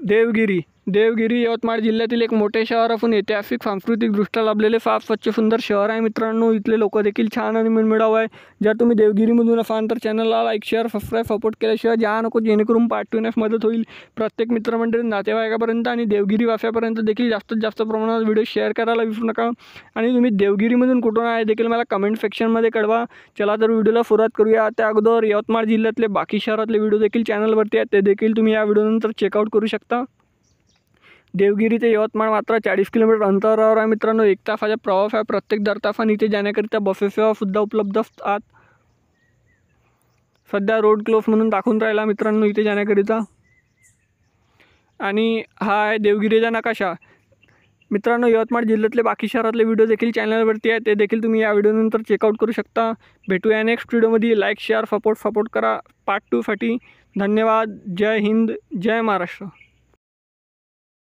देवगिरी यवतमाळ जिल्ह्यातील एक मोठे शहर असून ऐतिहासिक सांस्कृतिकदृष्ट्या लाभलेले फार स्वच्छ सुंदर शहर आहे मित्रांनो। इथले लोक देखील छान आणि मनमिळाऊ आहे। जर तुम्ही देवगिरीमधून असाल तर चॅनलला लाईक शेअर सबस्क्राईब सपोर्ट केल्याशिवाय जा नको, जेणेकरून पार्ट ठेवण्यास मदत होईल। प्रत्येक मित्रमंडळी नातेवाईकापर्यंत आणि देवगिरी वाफ्यापर्यंत देखील जास्तीत जास्त प्रमाणात व्हिडिओ शेअर करायला विसरू नका। आणि तुम्ही देवगिरीमधून कुठून आहे देखील मला कमेंट सेक्शनमध्ये कळवा। चला तर व्हिडिओला सुरुवात करूया। त्या अगोदर यवतमाळ जिल्ह्यातले बाकी शहरातले व्हिडिओ देखील चॅनलवरती आहेत, ते देखील तुम्ही या व्हिडिओनंतर चेकआउट करू शकता। देवगिरी ते यवतमाळ मात्र 40 किलोमीटर अंतरावर आहे मित्रांनो। 1 तासाचा प्रवास आहे। प्रत्येक दर तासाने इथे जाण्याकरिता बसेस सेवा सुद्धा उपलब्ध असतात। सध्या रोड क्लोज म्हणून दाखवून राहिला मित्रांनो इथे जाण्याकरिता। आणि हा आहे देवगिरीचा नकाशा मित्रांनो। यवतमाळ जिल्ह्यातले बाकी शहरातले व्हिडिओ देखील चॅनलवरती आहेत, ते देखील तुम्ही या व्हिडिओनंतर चेकआउट करू शकता। भेटूया नेक्स्ट व्हिडिओमध्ये। लाईक शेअर सपोर्ट करा पार्ट 2 साठी। धन्यवाद। जय हिंद, जय महाराष्ट्र।